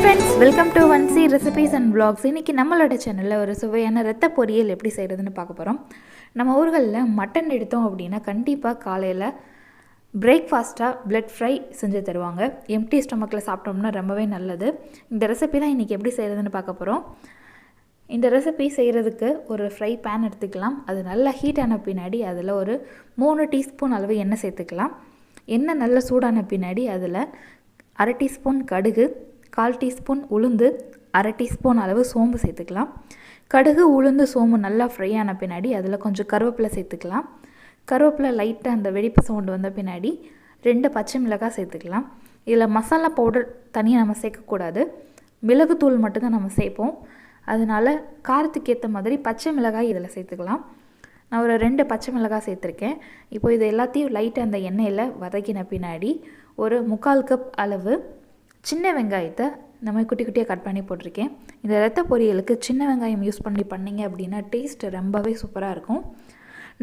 Friends, welcome to ஒன்சி recipes and vlogs. இன்றைக்கி நம்மளோட சேனலில் ஒரு சுவையான ரத்த பொரியல் எப்படி செய்கிறதுன்னு பார்க்க போகிறோம். நம்ம ஊர்களில் மட்டன் எடுத்தோம் அப்படின்னா கண்டிப்பாக காலையில் பிரேக்ஃபாஸ்ட்டாக பிளட் ஃப்ரை செஞ்சு தருவாங்க. எம்டி ஸ்டொமக்கில் சாப்பிட்டோம்னா ரொம்பவே நல்லது. இந்த ரெசிபி தான் இன்றைக்கி எப்படி செய்கிறதுன்னு பார்க்க போகிறோம். இந்த ரெசிபி செய்கிறதுக்கு ஒரு ஃப்ரை பேன் எடுத்துக்கலாம். அது நல்லா ஹீட் ஆன பின்னாடி அதில் ஒரு 3 டீஸ்பூன் அளவு எண்ணெய் சேர்த்துக்கலாம். எண்ணெய் நல்லா சூடான பின்னாடி அதில் 1/2 டீஸ்பூன் கடுகு, 1/4 டீஸ்பூன் உளுந்து, 1/2 டீஸ்பூன் அளவு சோம்பு சேர்த்துக்கலாம். கடுகு, உளுந்து, சோம்பு நல்லா ஃப்ரை ஆன பின்னாடி அதில் கொஞ்சம் கருவேப்பிலை சேர்த்துக்கலாம். கருவேப்பிலை லைட்டாக அந்த வெடிப்பு சவுண்டு வந்த பின்னாடி 2 பச்சை மிளகாய் சேர்த்துக்கலாம். இதில் மசாலா பவுடர் தனியாக நம்ம சேர்க்கக்கூடாது, மிளகுத்தூள் மட்டும்தான் நம்ம சேர்ப்போம். அதனால் காரத்துக்கு ஏற்ற மாதிரி பச்சை மிளகாய் இதில் சேர்த்துக்கலாம். நான் ஒரு 2 பச்சை மிளகாய் சேர்த்துருக்கேன். இப்போ இது எல்லாத்தையும் லைட்டாக அந்த எண்ணெயில் வதக்கின பின்னாடி ஒரு 3/4 கப் அளவு சின்ன வெங்காயத்தை நம்ம குட்டி குட்டியாக கட் பண்ணி போட்டிருக்கேன். இந்த ரத்த பொரியலுக்கு சின்ன வெங்காயம் யூஸ் பண்ணிங்க அப்படின்னா டேஸ்ட் ரொம்பவே சூப்பராக இருக்கும்.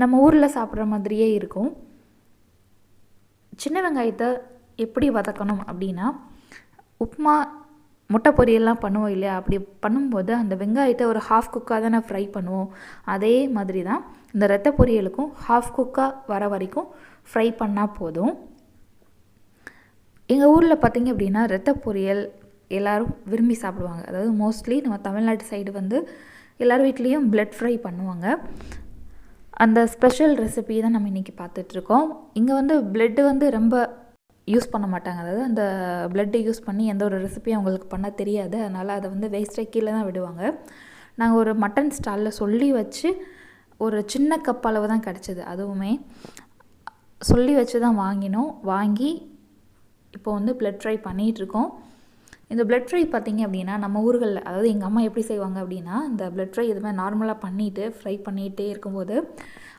நம்ம ஊரில் சாப்பிட்ற மாதிரியே இருக்கும். சின்ன வெங்காயத்தை எப்படி வதக்கணும் அப்படின்னா, உப்புமா, முட்டை பொரியல்லாம் பண்ணுவோம் இல்லையா, அப்படி பண்ணும்போது அந்த வெங்காயத்தை ஒரு ஹாஃப் குக்காக தானே ஃப்ரை பண்ணுவோம். அதே மாதிரி தான் இந்த ரத்த பொரியலுக்கும் ஹாஃப் குக்காக வர வரைக்கும் ஃப்ரை பண்ணால் போதும். எங்கள் ஊரில் பார்த்திங்க அப்படின்னா ரத்த பொரியல் எல்லோரும் விரும்பி சாப்பிடுவாங்க. அதாவது மோஸ்ட்லி நம்ம தமிழ்நாட்டு சைடு வந்து எல்லோரும் வீட்லேயும் பிளட் ஃப்ரை பண்ணுவாங்க. அந்த ஸ்பெஷல் ரெசிபி தான் நம்ம இன்றைக்கி பார்த்துட்ருக்கோம். இங்கே வந்து பிளட்டு வந்து ரொம்ப யூஸ் பண்ண மாட்டாங்க. அதாவது அந்த பிளட்டை யூஸ் பண்ணி எந்த ஒரு ரெசிபியும் அவங்களுக்கு பண்ண தெரியாது. அதனால் அதை வந்து வேஸ்ட்டாக கீழே தான் விடுவாங்க. நாங்கள் ஒரு மட்டன் ஸ்டாலில் சொல்லி வச்சு ஒரு சின்ன கப் அளவு தான் கிடச்சிது. அதுவுமே சொல்லி வச்சு தான் வாங்கினோம். வாங்கி இப்போ வந்து பிளட் ஃப்ரை பண்ணிகிட்ருக்கோம். இந்த பிளட் ஃப்ரை பார்த்திங்க அப்படின்னா நம்ம ஊர்களில், அதாவது எங்கள் அம்மா எப்படி செய்வாங்க அப்படின்னா, இந்த பிளட் ஃப்ரை இதுமாதிரி நார்மலாக பண்ணிவிட்டு ஃப்ரை பண்ணிகிட்டே இருக்கும்போது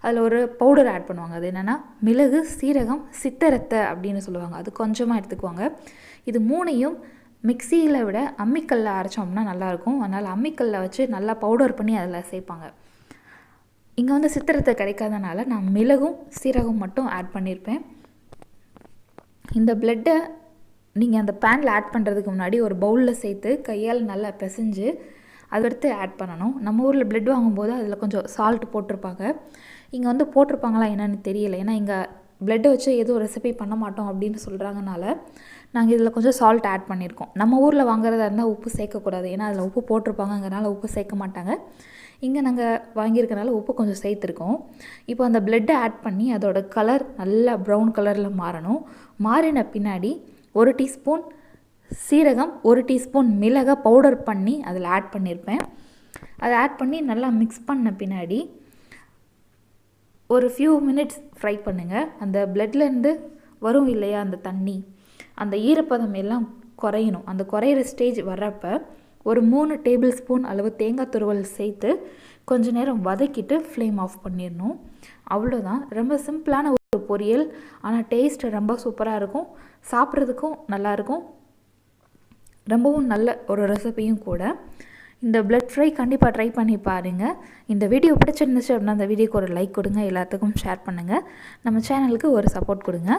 அதில் ஒரு பவுடர் ஆட் பண்ணுவாங்க. அது என்னென்னா மிளகு, சீரகம், சித்தரத்தை அப்படின்னு சொல்லுவாங்க. அது கொஞ்சமாக எடுத்துக்குவாங்க. இது 3ஐயும் மிக்சியில் விட அம்மிக்கல்லில் அரைச்சோம்னா நல்லாயிருக்கும். அதனால் அம்மிக்கல்லில் வச்சு நல்லா பவுடர் பண்ணி அதில் சேர்ப்பாங்க. இங்கே வந்து சித்திரத்தை கிடைக்காதனால நான் மிளகும் சீரகம் மட்டும் ஆட் பண்ணியிருப்பேன். இந்த பிளட்டை நீங்கள் அந்த பேனில் ஆட் பண்ணுறதுக்கு முன்னாடி ஒரு பவுலில் சேர்த்து கையால் நல்லா பிசைஞ்சு அதுக்கடுத்து ஆட் பண்ணணும். நம்ம ஊரில் பிளட் வாங்கும்போது அதில் கொஞ்சம் சால்ட் போட்டிருப்பாங்க. இங்கே வந்து போட்டிருப்பாங்களா என்னென்னு தெரியல. ஏன்னா இங்கே பிளட்டை வச்சு எதுவும் ரெசிபி பண்ண மாட்டோம் அப்படின்னு சொல்கிறாங்கனால நாங்கள் இதில் கொஞ்சம் சால்ட் ஆட் பண்ணியிருக்கோம். நம்ம ஊரில் வாங்குறதா இருந்தால் உப்பு சேர்க்கக்கூடாது. ஏன்னா அதில் உப்பு போட்டிருப்பாங்கங்கிறனால உப்பு சேர்க்க மாட்டாங்க. இங்கே நாங்கள் வாங்கியிருக்கனால உப்பு கொஞ்சம் சேர்த்துருக்கோம். இப்போ அந்த பிளட்டை ஆட் பண்ணி அதோட கலர் நல்லா ப்ரௌன் கலரில் மாறணும். மாறின பின்னாடி 1 டீஸ்பூன் சீரகம், 1 டீஸ்பூன் மிளகை பவுடர் பண்ணி அதில் ஆட் பண்ணியிருப்பேன். அதை ஆட் பண்ணி நல்லா மிக்ஸ் பண்ண பின்னாடி ஒரு ஃபியூ மினிட்ஸ் ஃப்ரை பண்ணுங்கள். அந்த பிளட்லேருந்து வரும் இல்லையா அந்த தண்ணி, அந்த ஈரப்பதம் எல்லாம் குறையணும். அந்த குறையிற ஸ்டேஜ் வர்றப்போ ஒரு 3 டேபிள் ஸ்பூன் அளவு தேங்காய் துருவல் சேர்த்து கொஞ்சம் நேரம் வதக்கிட்டு ஃப்ளேம் ஆஃப் பண்ணிடணும். அவ்வளோதான். ரொம்ப சிம்பிளான ஒரு பொரியல், ஆனால் டேஸ்ட் ரொம்ப சூப்பராக இருக்கும். சாப்பிட்றதுக்கும் நல்லாயிருக்கும். ரொம்பவும் நல்ல ஒரு ரெசிபியும் கூட. இந்த பிளட் ஃப்ரை கண்டிப்பாக ட்ரை பண்ணி பாருங்கள். இந்த வீடியோ பிடிச்சிருந்துச்சு அப்படின்னா அந்த வீடியோக்கு ஒரு லைக் கொடுங்க, எல்லாத்துக்கும் ஷேர் பண்ணுங்கள். நம்ம சேனலுக்கு ஒரு சப்போர்ட் கொடுங்க.